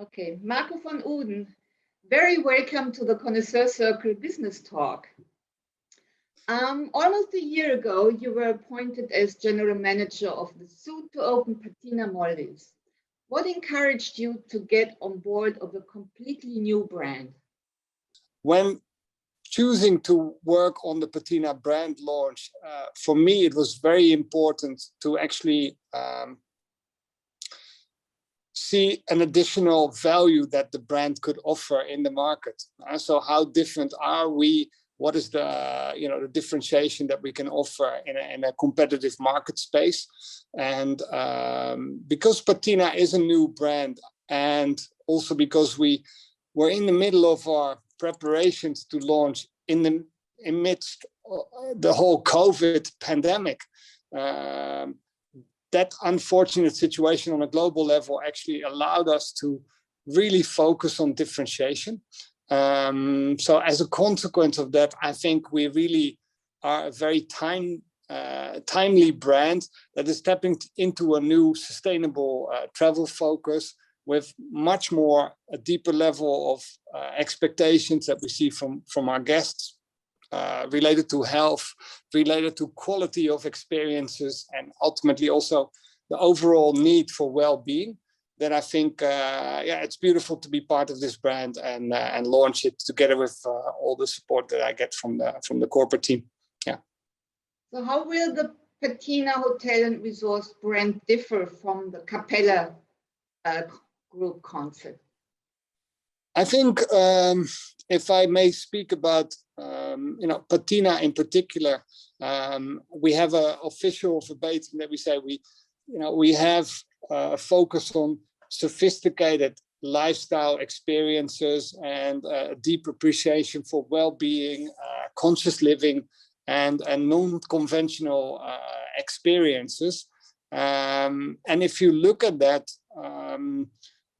Okay, Marco von Ouden, very welcome to the Connoisseur Circle Business Talk. Almost a year ago, you were appointed as General Manager of the soon-to-open Patina Maldives. What encouraged you to get on board of a completely new brand? When choosing to work on the Patina brand launch, for me, it was very important to actually see an additional value that the brand could offer in the market. So how different are we? What is the differentiation that we can offer in a competitive market space? And because Patina is a new brand, and also because we were in the middle of our preparations to launch amidst the whole COVID pandemic, that unfortunate situation on a global level actually allowed us to really focus on differentiation. So as a consequence of that, I think we really are a very timely brand that is stepping into a new sustainable travel focus with much more a deeper level of expectations that we see from our guests, related to health, related to quality of experiences, and ultimately also the overall need for well-being. That I think, it's beautiful to be part of this brand and launch it together with all the support that I get from the corporate team. Yeah. So how will the Patina Hotel and Resorts brand differ from the Capella group concept? I think if I may speak about Patina in particular, we have an official verbatim that we say we have a focus on sophisticated lifestyle experiences and a deep appreciation for well-being, conscious living, and non-conventional experiences. And if you look at that,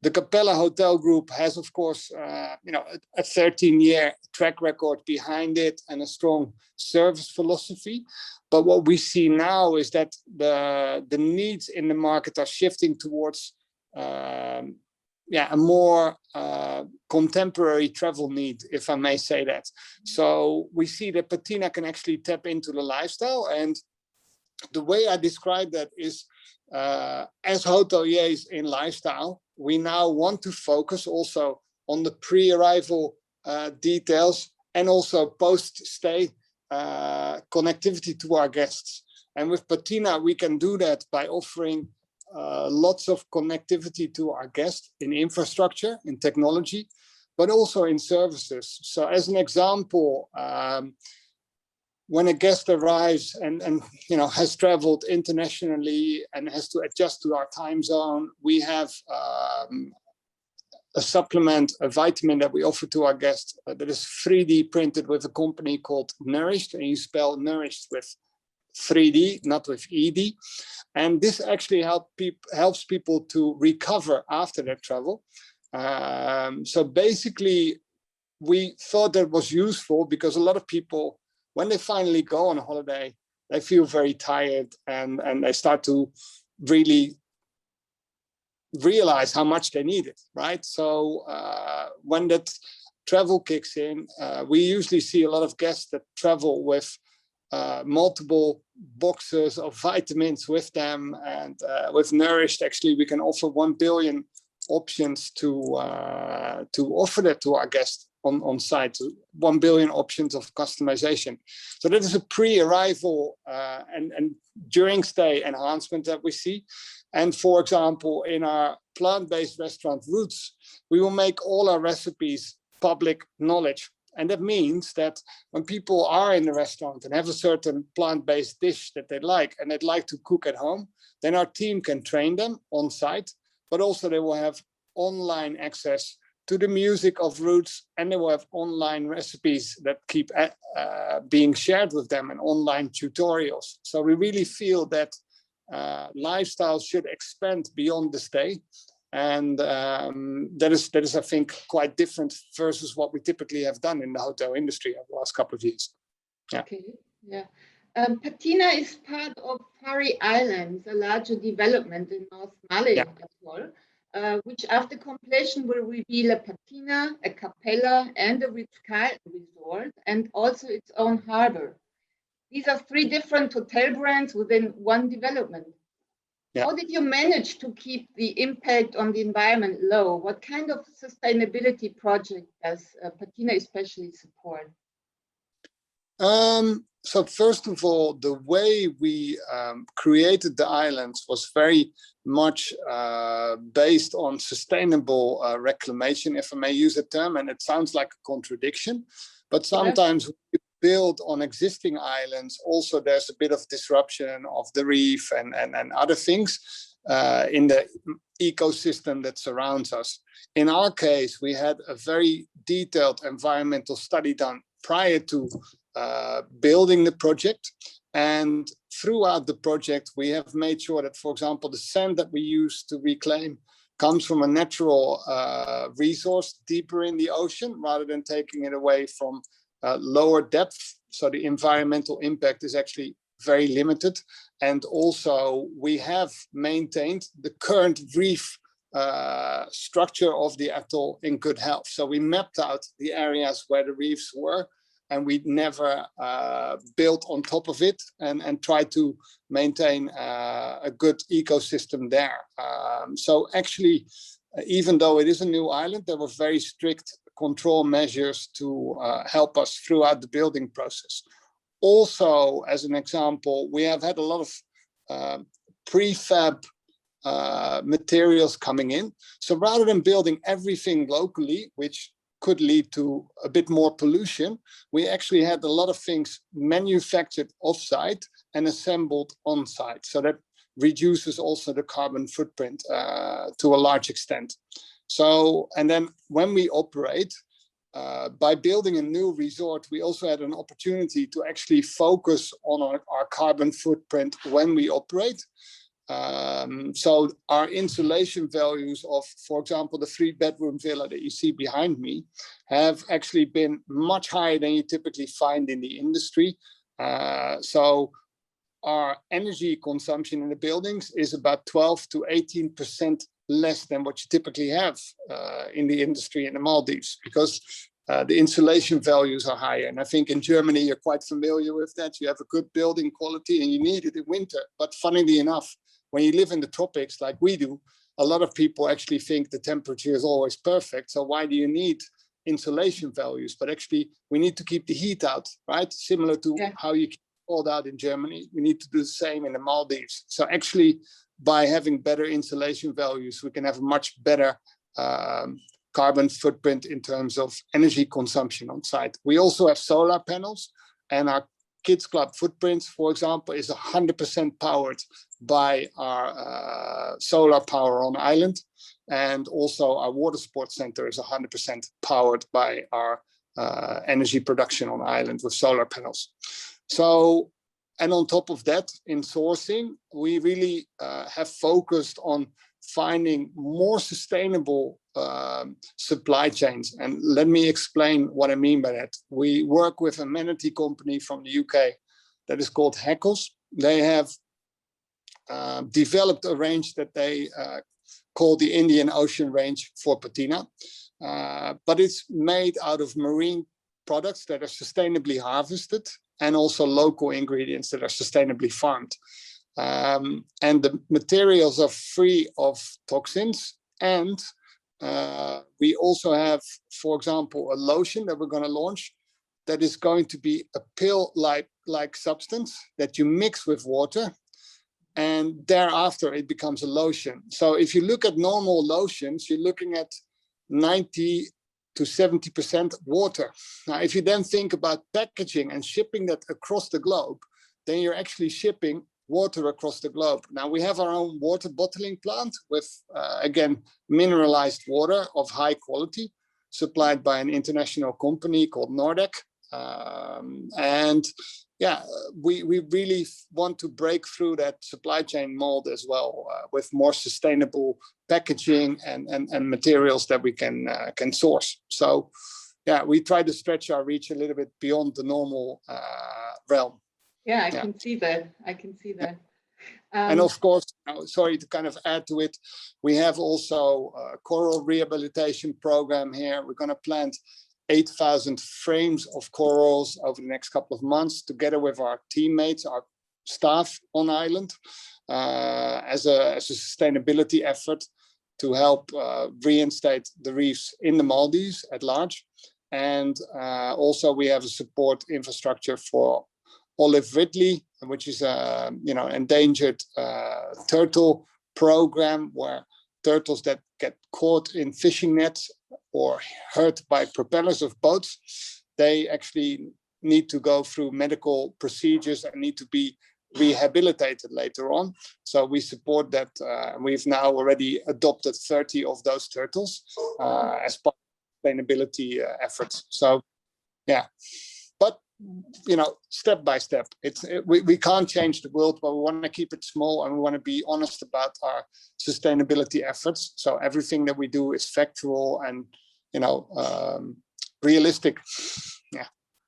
the Capella Hotel Group has, of course, a 13-year track record behind it and a strong service philosophy. But what we see now is that the needs in the market are shifting towards a more contemporary travel need, if I may say that. So we see that Patina can actually tap into the lifestyle. And the way I describe that is, as hoteliers in lifestyle, we now want to focus also on the pre-arrival details and also post-stay connectivity to our guests. And with Patina, we can do that by offering lots of connectivity to our guests in infrastructure, in technology, but also in services. So as an example, when a guest arrives and has traveled internationally and has to adjust to our time zone, we have a supplement, a vitamin that we offer to our guests that is 3D printed with a company called Nourished, and you spell Nourished with 3D, not with ED. And this actually helps people to recover after their travel. So basically, we thought that was useful because a lot of people, when they finally go on holiday, they feel very tired and they start to really realize how much they need it, right? So when that travel kicks in, we usually see a lot of guests that travel with multiple boxes of vitamins with them, and with Nourished, actually, we can offer 1 billion options to offer that to our guests on site, 1 billion options of customization. So that is a pre-arrival and during stay enhancement that we see. And for example, in our plant-based restaurant Roots, we will make all our recipes public knowledge. And that means that when people are in the restaurant and have a certain plant-based dish that they like and they'd like to cook at home, then our team can train them on site, but also they will have online access to the music of Roots, and they will have online recipes that keep being shared with them and online tutorials. So we really feel that lifestyle should expand beyond the stay. And that is, I think, quite different versus what we typically have done in the hotel industry over the last couple of years. Yeah. Okay. Yeah. Patina is part of Faroe Islands, a larger development in North Malay Atoll. which after completion will reveal a patina, a capella, and a ski resort, and also its own harbor. These are three different hotel brands within one development. Yeah. How did you manage to keep the impact on the environment low? What kind of sustainability project does Patina especially support? So first of all, the way we created the islands was very much based on sustainable reclamation, if I may use a term, and it sounds like a contradiction, but sometimes when you build on existing islands, also there's a bit of disruption of the reef and other things in the ecosystem that surrounds us. In our case, we had a very detailed environmental study done prior to building the project, and throughout the project we have made sure that, for example, the sand that we use to reclaim comes from a natural resource deeper in the ocean rather than taking it away from lower depth, so the environmental impact is actually very limited. And also we have maintained the current reef structure of the atoll in good health. So we mapped out the areas where the reefs were, and we never built on top of it, and tried to maintain a good ecosystem there. So actually, even though it is a new island, there were very strict control measures to help us throughout the building process. Also, as an example, we have had a lot of prefab materials coming in. So rather than building everything locally, which could lead to a bit more pollution, we actually had a lot of things manufactured off-site and assembled on-site. So that reduces also the carbon footprint to a large extent. So, and then when we operate, by building a new resort, we also had an opportunity to actually focus on our carbon footprint when we operate. So our insulation values of, for example, the 3-bedroom villa that you see behind me have actually been much higher than you typically find in the industry. So our energy consumption in the buildings is about 12 to 18% less than what you typically have in the industry in the Maldives, because the insulation values are higher. And I think in Germany, you're quite familiar with that. You have a good building quality and you need it in winter. But funnily enough, when you live in the tropics like we do, a lot of people actually think the temperature is always perfect. So why do you need insulation values? But actually, we need to keep the heat out, right? Similar to how you keep it cold out in Germany. We need to do the same in the Maldives. So actually, by having better insulation values, we can have a much better carbon footprint in terms of energy consumption on site. We also have solar panels, and our Kids Club Footprints, for example, is 100% powered by our solar power on island. And also our water sports center is 100% powered by our energy production on island with solar panels. So, and on top of that, in sourcing, we really have focused on finding more sustainable supply chains. And let me explain what I mean by that. We work with a manatee company from the UK that is called Hackles. They have developed a range that they call the Indian Ocean range for Patina. But it's made out of marine products that are sustainably harvested and also local ingredients that are sustainably farmed. And the materials are free of toxins. And we also have, for example, a lotion that we're going to launch that is going to be a pill-like substance that you mix with water, and thereafter it becomes a lotion. So if you look at normal lotions, you're looking at 90 to 70% water. Now, if you then think about packaging and shipping that across the globe, then you're actually shipping water across the globe. Now, we have our own water bottling plant with, again, mineralized water of high quality, supplied by an international company called Nordic. And yeah, we really want to break through that supply chain mold as well, with more sustainable packaging and materials that we can source. So yeah, we try to stretch our reach a little bit beyond the normal realm. Yeah, I can see that. I can see that. And of course, sorry to kind of add to it, we have also a coral rehabilitation program here. We're going to plant 8,000 frames of corals over the next couple of months, together with our teammates, our staff on island, as a sustainability effort to help reinstate the reefs in the Maldives at large. And also we have a support infrastructure for olive ridley, which is a endangered turtle program, where turtles that get caught in fishing nets or hurt by propellers of boats, they actually need to go through medical procedures and need to be rehabilitated later on. So we support that. We've now already adopted 30 of those turtles as part of sustainability efforts. So yeah, but step by step, we can't change the world, but we want to keep it small, and we want to be honest about our sustainability efforts. So everything that we do is factual and realistic. Yeah.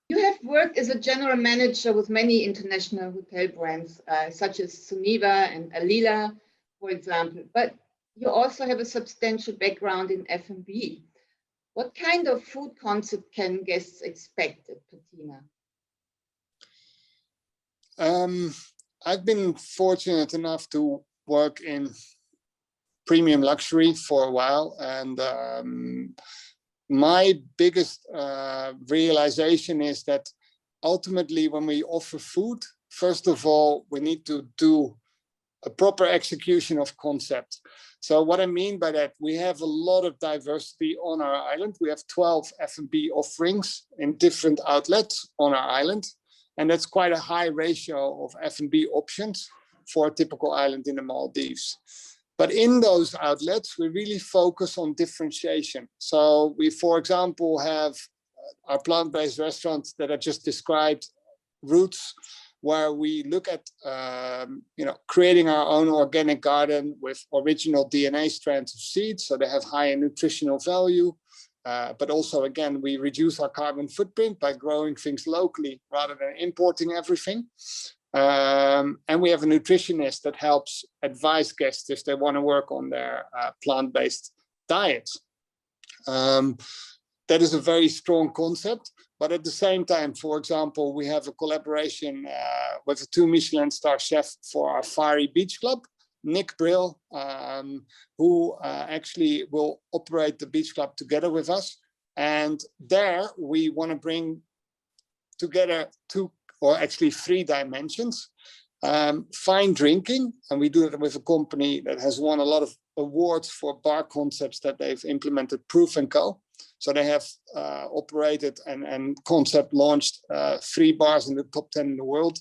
You have worked as a general manager with many international hotel brands, such as Suniva and Alila, for example, but you also have a substantial background in F&B. What kind of food concept can guests expect at Patina? I've been fortunate enough to work in premium luxury for a while, and my biggest realization is that ultimately when we offer food, first of all, we need to do a proper execution of concept. So what I mean by that, we have a lot of diversity on our island. We have 12 F&B offerings in different outlets on our island. And that's quite a high ratio of F&B options for a typical island in the Maldives. But in those outlets, we really focus on differentiation. So we, for example, have our plant-based restaurants that I just described, Roots, where we look at creating our own organic garden with original DNA strands of seeds, so they have higher nutritional value. But also, again, we reduce our carbon footprint by growing things locally rather than importing everything. And we have a nutritionist that helps advise guests if they want to work on their plant-based diets. That is a very strong concept. But at the same time, for example, we have a collaboration with a 2 Michelin star chef for our Fiery Beach Club, Nick Brill, who actually will operate the beach club together with us. And there we want to bring together 2 or actually 3 dimensions. Fine drinking, and we do it with a company that has won a lot of awards for bar concepts that they've implemented, Proof & Co. So they have operated and concept launched 3 bars in the top 10 in the world.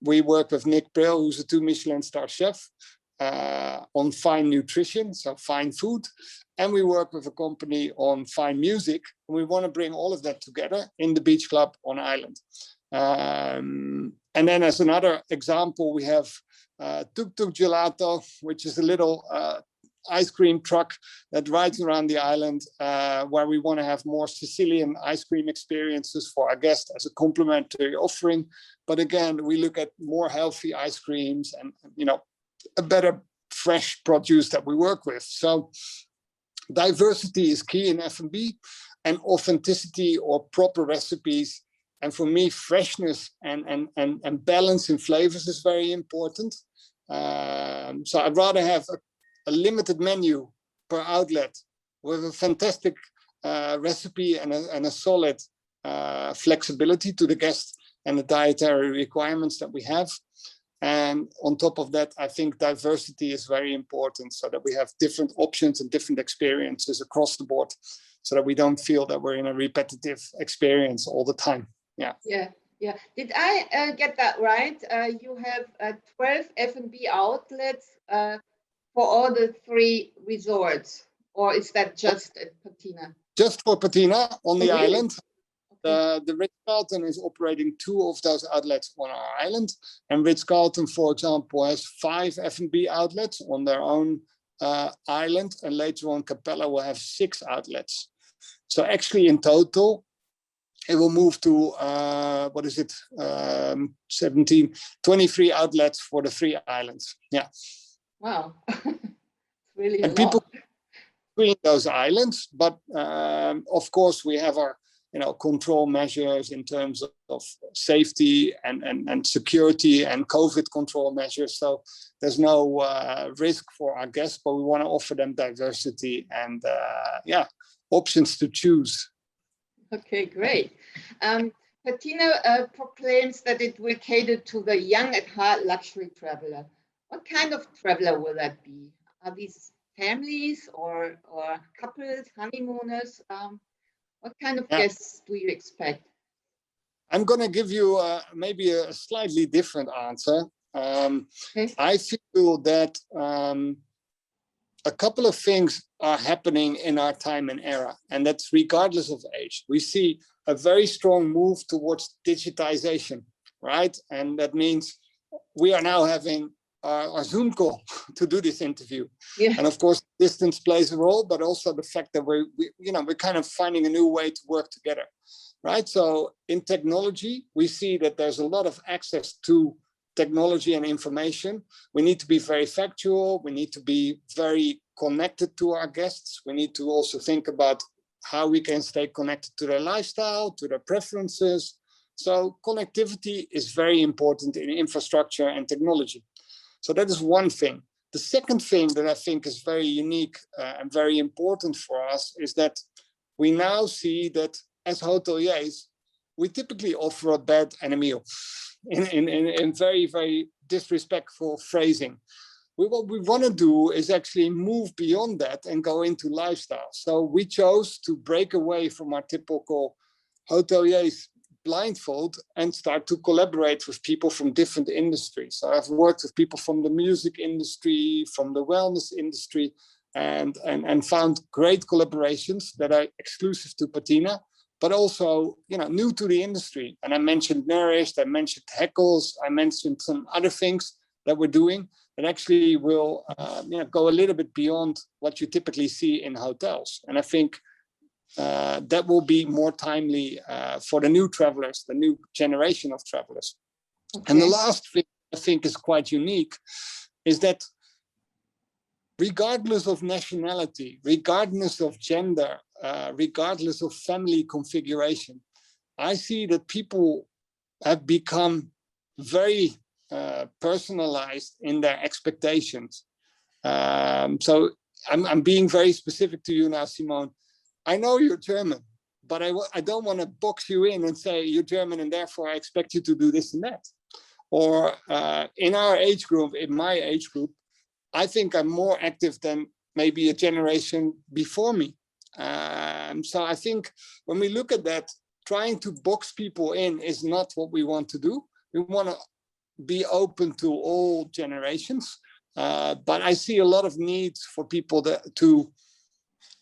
We work with Nick Brill, who's a 2 Michelin star chef, on fine nutrition, so fine food. And we work with a company on fine music. And we want to bring all of that together in the beach club on island. And then as another example, we have Tuk Tuk Gelato, which is a little ice cream truck that rides around the island, where we want to have more Sicilian ice cream experiences for our guests as a complimentary offering. But again, we look at more healthy ice creams and a better fresh produce that we work with. So diversity is key in F&B, and authenticity or proper recipes. And for me, freshness and balance in flavors is very important. So I'd rather have a limited menu per outlet with a fantastic recipe and a solid flexibility to the guest and the dietary requirements that we have. And on top of that, I think diversity is very important, so that we have different options and different experiences across the board, so that we don't feel that we're in a repetitive experience all the time. Yeah. Yeah. Did I get that right? You have 12 F&B outlets for all the 3 resorts, or is that just at Patina? Just for Patina on the island. The Ritz-Carlton is operating 2 of those outlets on our island, and Ritz-Carlton, for example, has 5 F&B outlets on their own island, and later on Capella will have 6 outlets. So actually in total, it will move to, 23 outlets for the 3 islands. Yeah. Wow. Really And a people lot. between those islands, but of course we have our control measures in terms of safety and security and COVID control measures. So there's no risk for our guests, but we want to offer them diversity and options to choose. Okay, great. Patina proclaims that it will cater to the young at heart luxury traveler. What kind of traveler will that be? Are these families or couples, honeymooners? What kind of guests do you expect? I'm going to give you maybe a slightly different answer. Okay. I feel that a couple of things are happening in our time and era, and that's regardless of age. We see a very strong move towards digitization, right? And that means we are now having our Zoom call to do this interview. Yeah. And of course, distance plays a role, but also the fact that we're kind of finding a new way to work together, right? So in technology, we see that there's a lot of access to technology and information. We need to be very factual. We need to be very connected to our guests. We need to also think about how we can stay connected to their lifestyle, to their preferences. So connectivity is very important in infrastructure and technology. So that is one thing. The second thing that I think is very unique and very important for us is that we now see that as hoteliers, we typically offer a bed and a meal in very, very disrespectful phrasing. What we want to do is actually move beyond that and go into lifestyle. So we chose to break away from our typical hoteliers blindfold and start to collaborate with people from different industries. So I've worked with people from the music industry, from the wellness industry, and found great collaborations that are exclusive to Patina, but also new to the industry. And I mentioned Nourished, I mentioned Heckles, I mentioned some other things that we're doing that actually will go a little bit beyond what you typically see in hotels. And I think that will be more timely for the new travelers, the new generation of travelers. Okay. And the last thing I think is quite unique is that regardless of nationality, regardless of gender, regardless of family configuration, I see that people have become very personalized in their expectations. So I'm being very specific to you now, Simone. I know you're German, but I don't want to box you in and say you're German and therefore I expect you to do this and that. Or in our age group, in my age group, I think I'm more active than maybe a generation before me. So I think when we look at that, trying to box people in is not what we want to do. We want to be open to all generations. But I see a lot of needs for people to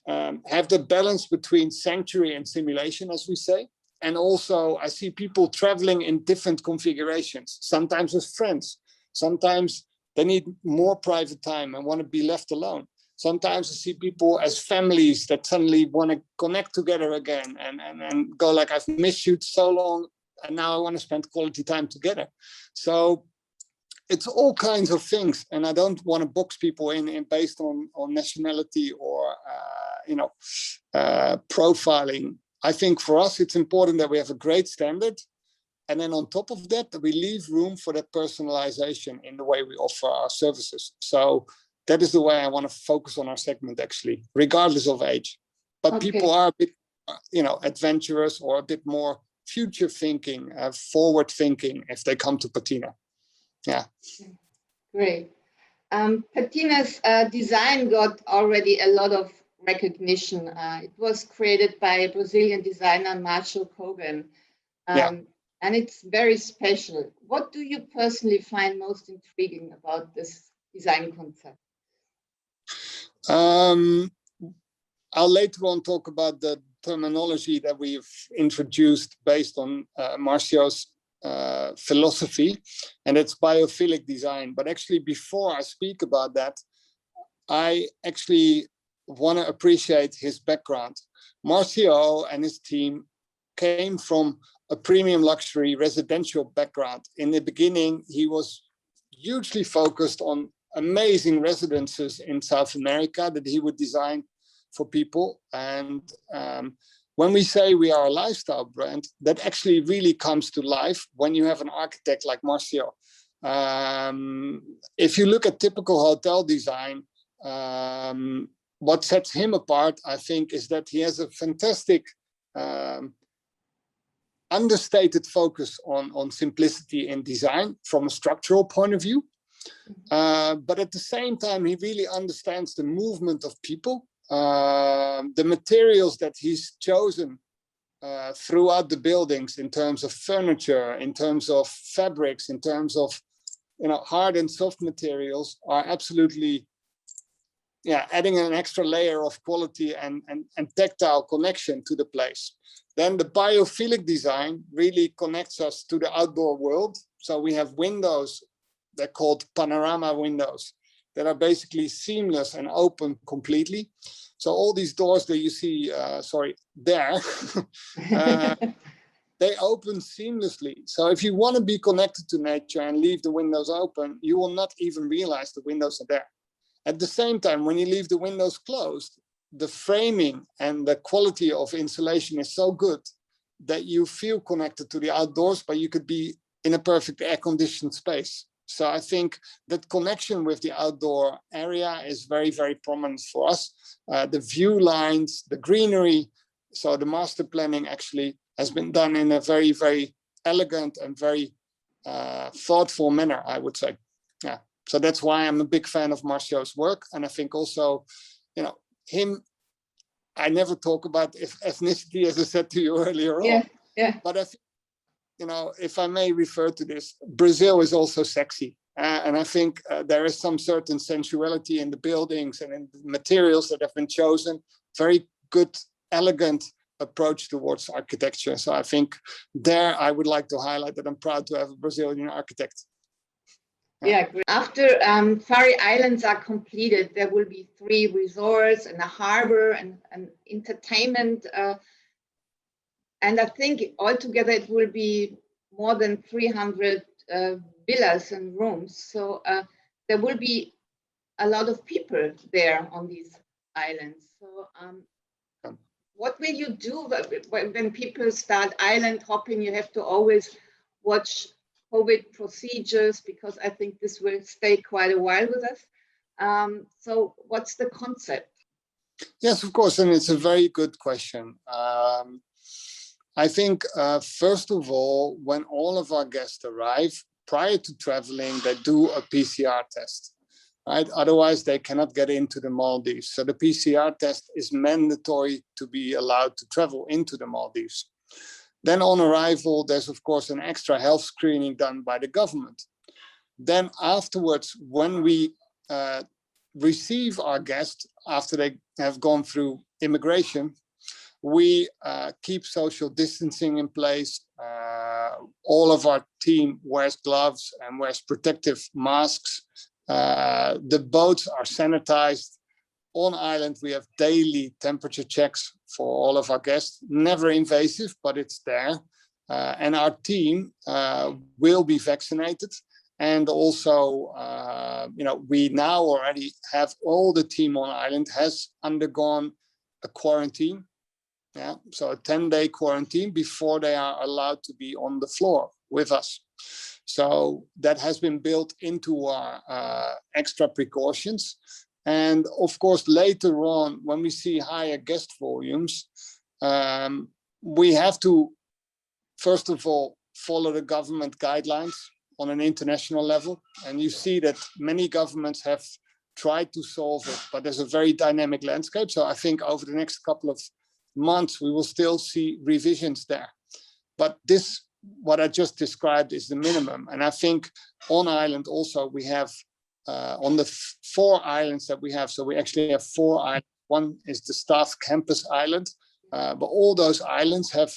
have the balance between sanctuary and simulation, as we say. And also I see people traveling in different configurations, sometimes with friends, sometimes they need more private time and want to be left alone. Sometimes I see people as families that suddenly want to connect together again and go like, I've missed you so long and now I want to spend quality time together. So it's all kinds of things. And I don't want to box people in based on nationality or, profiling. I think for us, it's important that we have a great standard. And then on top of that, we leave room for that personalization in the way we offer our services. So that is the way I want to focus on our segment, actually, regardless of age. But okay. People are a bit, adventurous or a bit more future thinking, forward thinking if they come to Patina. Yeah. Great. Patina's design got already a lot of recognition. It was created by Brazilian designer Marshall Kogan. And it's very special. What do you personally find most intriguing about this design concept? I'll later on talk about the terminology that we've introduced based on Marcio's philosophy, and it's biophilic design. But actually, before I speak about that, I actually want to appreciate his background. Marcio and his team came from a premium luxury residential background. In the beginning, he was hugely focused on amazing residences in South America that he would design for people. And when we say we are a lifestyle brand, that actually really comes to life when you have an architect like Marcio. If you look at typical hotel design, what sets him apart, I think, is that he has a fantastic understated focus on simplicity in design from a structural point of view. But at the same time, he really understands the movement of people, the materials that he's chosen throughout the buildings in terms of furniture, in terms of fabrics, in terms of hard and soft materials are absolutely adding an extra layer of quality and tactile connection to the place. Then the biophilic design really connects us to the outdoor world. So we have windows, they're called panorama windows, that are basically seamless and open completely. So all these doors that you see, there, they open seamlessly. So if you want to be connected to nature and leave the windows open, you will not even realize the windows are there. At the same time, when you leave the windows closed, the framing and the quality of insulation is so good that you feel connected to the outdoors, but you could be in a perfect air-conditioned space. So I think that connection with the outdoor area is very, very prominent for us. The view lines, the greenery, so the master planning actually has been done in a very, very elegant and very thoughtful manner, I would say. Yeah. So that's why I'm a big fan of Marcio's work. And I think also, him, I never talk about ethnicity, as I said to you earlier on. Yeah. But I think, if I may refer to this, Brazil is also sexy. And I think there is some certain sensuality in the buildings and in the materials that have been chosen. Very good, elegant approach towards architecture. So I think there I would like to highlight that I'm proud to have a Brazilian architect. Yeah, great. After Faroe Islands are completed, there will be 3 resorts and a harbor and entertainment. And I think altogether it will be more than 300 villas and rooms. So there will be a lot of people there on these islands. So what will you do when people start island hopping? You have to always watch COVID procedures, because I think this will stay quite a while with us. So what's the concept? Yes, of course, and it's a very good question. I think, first of all, when all of our guests arrive, prior to traveling, they do a PCR test, right? Otherwise, they cannot get into the Maldives. So the PCR test is mandatory to be allowed to travel into the Maldives. Then on arrival, there's of course an extra health screening done by the government. Then afterwards, when we receive our guests after they have gone through immigration, we keep social distancing in place. All of our team wears gloves and wears protective masks. The boats are sanitized. On island, we have daily temperature checks for all of our guests. Never invasive, but it's there. And our team will be vaccinated. And also, we now already have all the team on island has undergone a quarantine. Yeah, so a 10-day quarantine before they are allowed to be on the floor with us. So that has been built into our extra precautions. And of course, later on, when we see higher guest volumes, we have to, first of all, follow the government guidelines on an international level. And you see that many governments have tried to solve it, but there's a very dynamic landscape. So I think over the next couple of months, we will still see revisions there. But this, what I just described, is the minimum. And I think on island also, we have on the 4 islands that we have, so we actually have 4 islands. One is the staff campus island, but all those islands have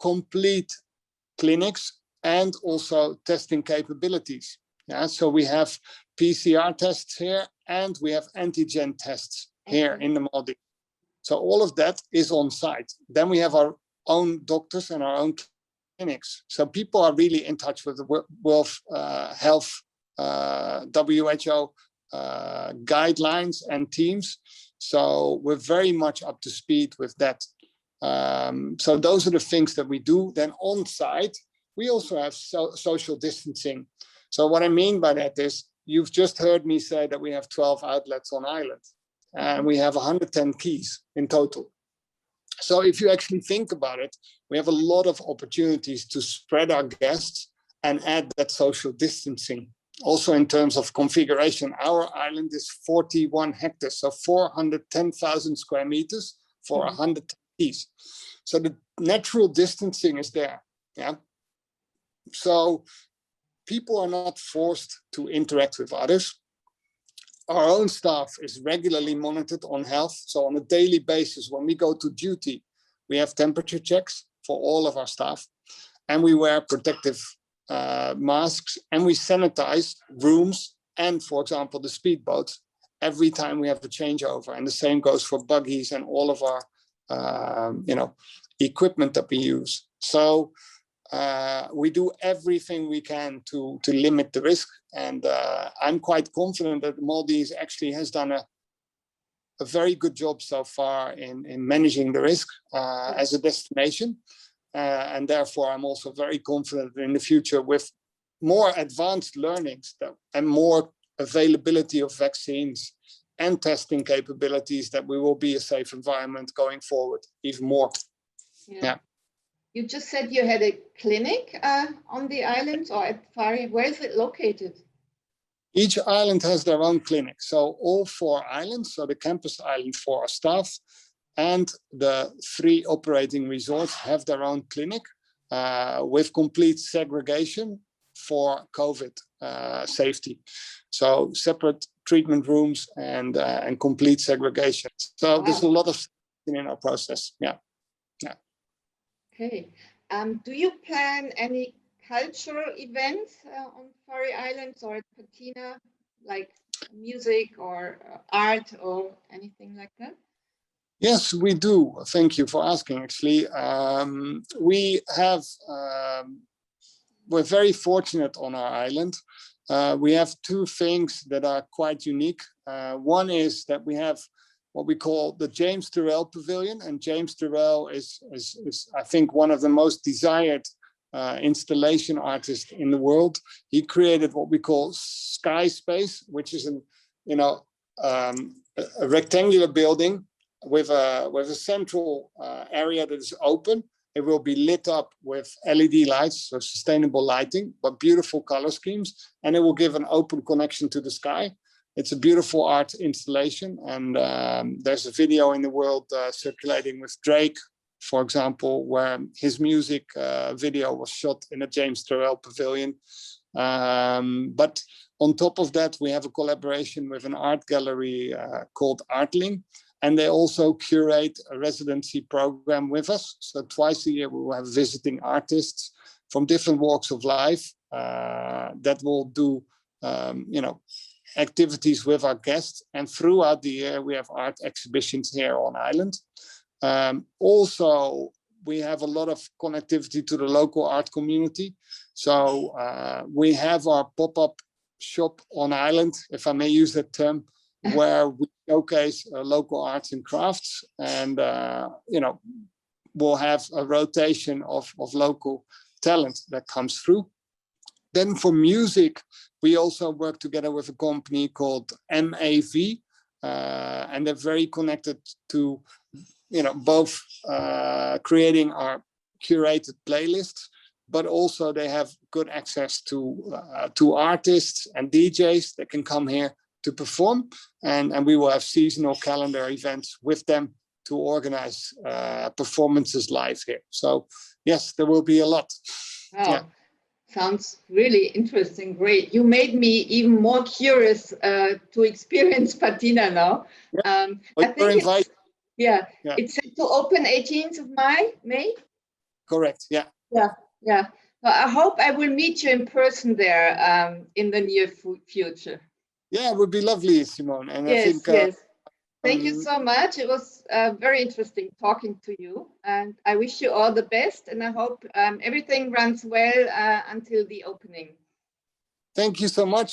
complete clinics and also testing capabilities. Yeah, so we have PCR tests here and we have antigen tests here in the Maldives. So all of that is on site. Then we have our own doctors and our own clinics. So people are really in touch with the World Health, WHO guidelines and teams. So we're very much up to speed with that. So those are the things that we do. Then on site, we also have social distancing. So what I mean by that is, you've just heard me say that we have 12 outlets on island, and we have 110 keys in total. So if you actually think about it, we have a lot of opportunities to spread our guests and add that social distancing. Also in terms of configuration, our island is 41 hectares, so 410,000 square meters for 100 keys. So the natural distancing is there. Yeah. So people are not forced to interact with others. Our own staff is regularly monitored on health. So on a daily basis, when we go to duty, we have temperature checks for all of our staff, and we wear protective masks, and we sanitize rooms and, for example, the speedboats every time we have a changeover. And the same goes for buggies and all of our, equipment that we use. So we do everything we can to limit the risk. And I'm quite confident that the Maldives actually has done a very good job so far in managing the risk as a destination. And therefore, I'm also very confident in the future, with more advanced learnings and more availability of vaccines and testing capabilities, that we will be a safe environment going forward even more. Yeah. You just said you had a clinic on the island or at Fari. Where is it located? Each island has their own clinic. So all 4 islands, so the campus island for our staff and the 3 operating resorts, have their own clinic with complete segregation for COVID safety. So separate treatment rooms and complete segregation. So there's a lot of in our process. Yeah. Yeah. Okay. Do you plan any cultural events on Fari Islands or at Patina, like music or art or anything like that? Yes, we do. Thank you for asking, actually. We have, we're very fortunate on our island. We have 2 things that are quite unique. One is that we have what we call the James Turrell Pavilion, and James Turrell is I think one of the most desired installation artists in the world. He created what we call Sky Space, which is a rectangular building with a central area that is open. It will be lit up with LED lights, so sustainable lighting, but beautiful color schemes, and it will give an open connection to the sky. It's a beautiful art installation, and there's a video in the world circulating with Drake, for example, where his music video was shot in a James Turrell Pavilion. But on top of that, we have a collaboration with an art gallery called Artling, and they also curate a residency program with us. So twice a year, we will have visiting artists from different walks of life that will do, activities with our guests. And throughout the year, we have art exhibitions here on island. Also, we have a lot of connectivity to the local art community. So we have our pop-up shop on island, if I may use that term, where we showcase local arts and crafts, and we'll have a rotation of local talent that comes through. Then for music, we also work together with a company called MAV, and they're very connected to both creating our curated playlists, but also they have good access to artists and DJs that can come here to perform, and we will have seasonal calendar events with them to organize performances live here. So yes, there will be a lot. Wow. Yeah. Sounds really interesting. Great. You made me even more curious to experience Patina now. Yeah. I think it's set to open 18th of May. Correct. Yeah. Yeah. Yeah. Well, I hope I will meet you in person there in the near future. Yeah, it would be lovely, Simone. And yes, I think yes. Thank you so much. It was very interesting talking to you, and I wish you all the best, and I hope everything runs well until the opening. Thank you so much.